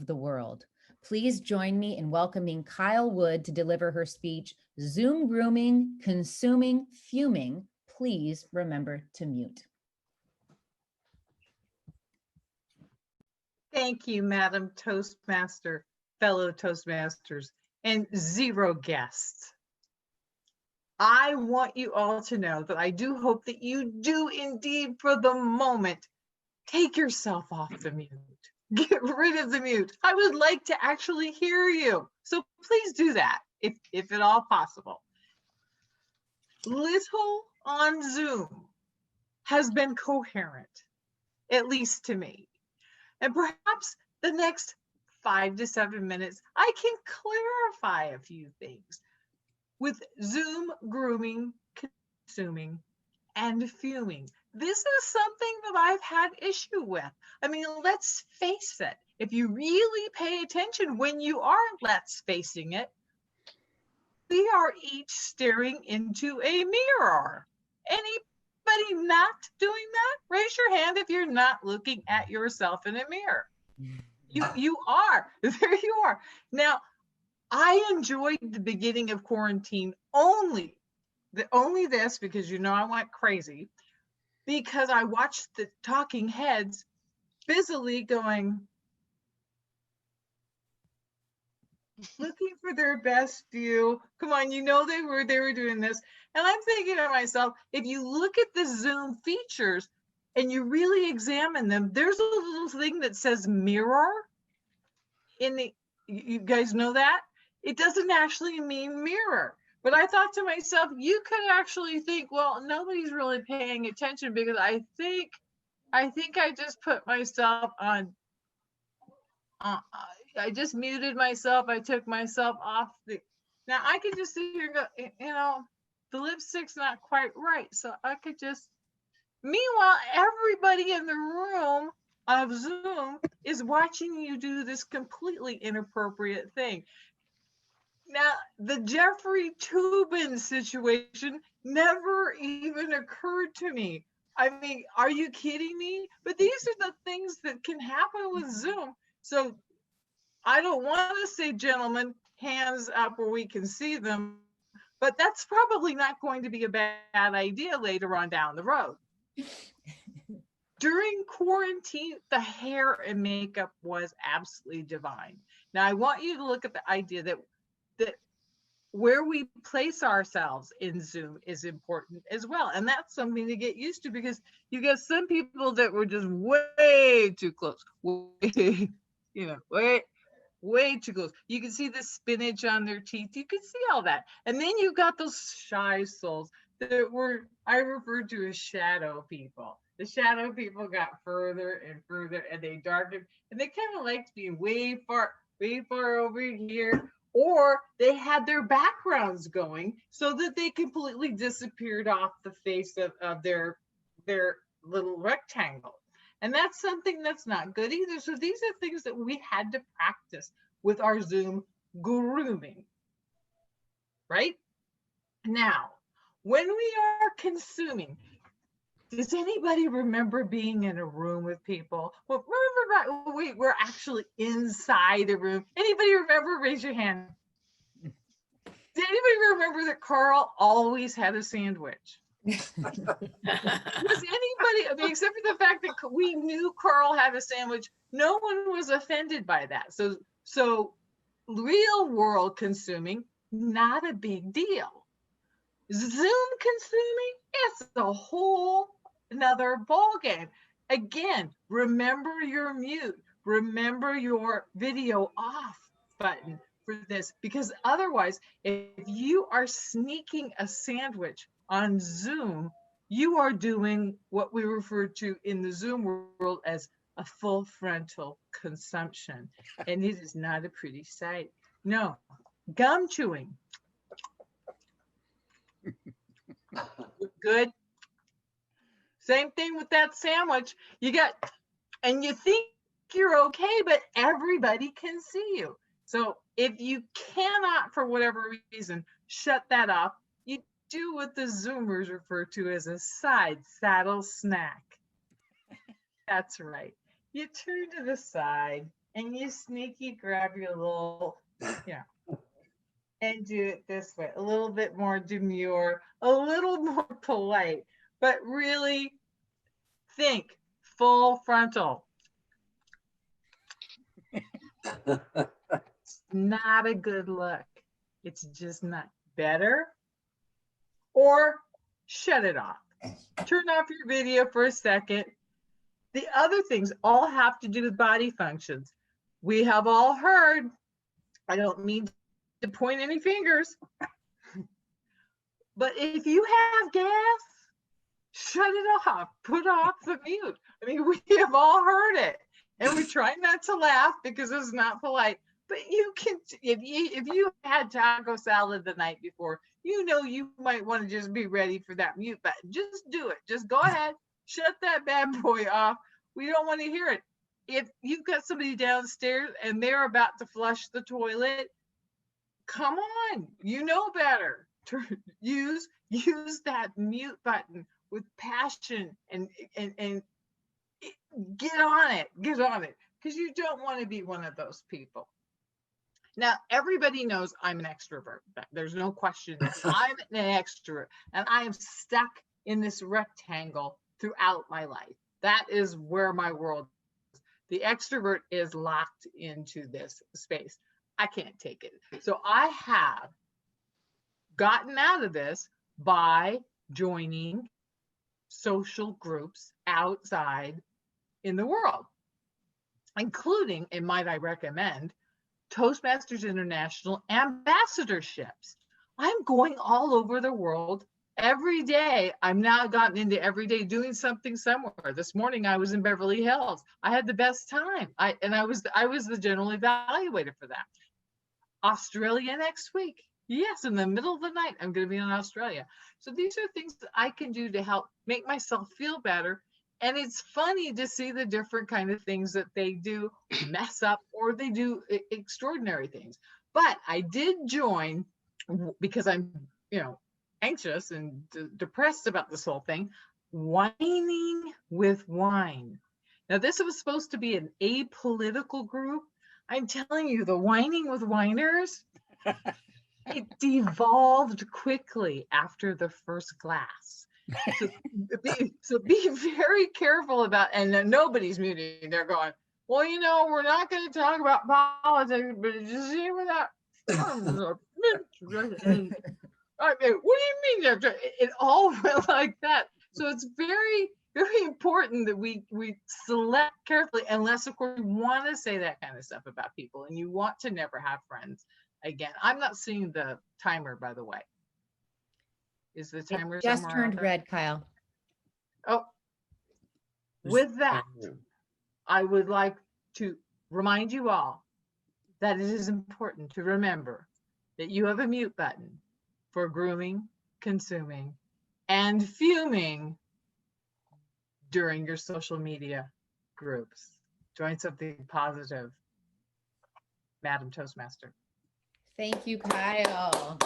of the world. Please join me in welcoming Kyle Wood to deliver her speech, Zoom Grooming, Consuming, Fuming. Please remember to mute. Thank you, Madam Toastmaster, fellow Toastmasters, and zero guests. I want you all to know that I do hope that you do indeed, for the moment, take yourself off the mute. Get rid of the mute. I would like to actually hear you. So please do that, if at all possible. Little on Zoom has been coherent, at least to me. And perhaps the next 5 to 7 minutes, I can clarify a few things with Zoom grooming, consuming, and fuming. This is something that I've had issue with. I mean, let's face it. If you really pay attention when you are facing it, we are each staring into a mirror. Anybody not doing that? Raise your hand if you're not looking at yourself in a mirror. You are. There you are. Now, I enjoyed the beginning of quarantine only this, because I went crazy, because I watched the talking heads busily going, looking for their best view. Come on, they were doing this. And I'm thinking to myself, if you look at the Zoom features and you really examine them, there's a little thing that says mirror you guys know that? It doesn't actually mean mirror. But I thought to myself, you could actually think, well, nobody's really paying attention, because I think I just put myself on, I just muted myself. I took myself off now I could just sit here and go, the lipstick's not quite right. So I could just, meanwhile, everybody in the room of Zoom is watching you do this completely inappropriate thing. Now, the Jeffrey Toobin situation never even occurred to me. I mean, are you kidding me? But these are the things that can happen with Zoom. So I don't want to say, gentlemen, hands up where we can see them, but that's probably not going to be a bad idea later on down the road. During quarantine, the hair and makeup was absolutely divine. Now, I want you to look at the idea that where we place ourselves in Zoom is important as well. And that's something to get used to, because you get some people that were just way too close, way too close. You can see the spinach on their teeth. You can see all that. And then you got those shy souls that I referred to as shadow people. The shadow people got further and further, and they darkened, and they kind of liked being way far over here, or they had their backgrounds going so that they completely disappeared off the face of their little rectangle. And that's something that's not good either. So these are things that we had to practice with our Zoom grooming. Right? Now, when we are consuming, does anybody remember being in a room with people? Well, we're actually inside a room. Anybody remember? Raise your hand. Did anybody remember that Carl always had a sandwich? Was anybody, I mean, except for the fact that we knew Carl had a sandwich, no one was offended by that. So real world consuming, not a big deal. Zoom consuming, it's a whole another ball game. Again, remember your mute, remember your video off button for this, because otherwise, if you are sneaking a sandwich on Zoom, you are doing what we refer to in the Zoom world as a full frontal consumption, and it is not a pretty sight. No, gum chewing. Good. Same thing with that sandwich. And you think you're okay, but everybody can see you. So if you cannot, for whatever reason, shut that off, you do what the Zoomers refer to as a side saddle snack. That's right. You turn to the side and you sneaky grab your little, and do it this way, a little bit more demure, a little more polite, but really think full frontal. It's not a good look. It's just not better. Or shut it off. Turn off your video for a second. The other things all have to do with body functions. We have all heard, I don't mean to point any fingers, but if you have gas, shut it off, put off the mute. I mean, we have all heard it, and we try not to laugh because it's not polite. But you can, if you had taco salad the night before, you might want to just be ready for that mute button. Just do it. Just go ahead, shut that bad boy off. We don't want to hear it. If you've got somebody downstairs and they're about to flush the toilet, come on, you know better. Use that mute button with passion and get on it, because you don't want to be one of those people. Now, everybody knows I'm an extrovert. There's no question. I'm an extrovert, and I am stuck in this rectangle throughout my life. That is where my world is. The extrovert is locked into this space. I can't take it. So I have gotten out of this by joining social groups outside in the world, including, and might I recommend, Toastmasters International ambassadorships. I'm going all over the world every day. I'm now gotten into every day doing something somewhere. This morning I was in Beverly Hills. I had the best time. I was the general evaluator for that. Australia next week. Yes, in the middle of the night, I'm going to be in Australia. So these are things that I can do to help make myself feel better. And it's funny to see the different kind of things that they do mess up, or they do extraordinary things. But I did join because I'm, anxious and depressed about this whole thing. Whining with Wine. Now, this was supposed to be an apolitical group. I'm telling you, the Whining with Whiners, it devolved quickly after the first glass. So be very careful about, and nobody's muting. They're going, well, we're not going to talk about politics, but did you see what that? What do you mean? It all went like that. So it's very, very important that we select carefully, unless, of course, you want to say that kind of stuff about people and you want to never have friends again. I'm not seeing the timer, by the way. Is the timer just turned red, Kyle? Oh, with that, I would like to remind you all that it is important to remember that you have a mute button for grooming, consuming, and fuming during your social media groups. Join something positive, Madam Toastmaster. Thank you, Kyle.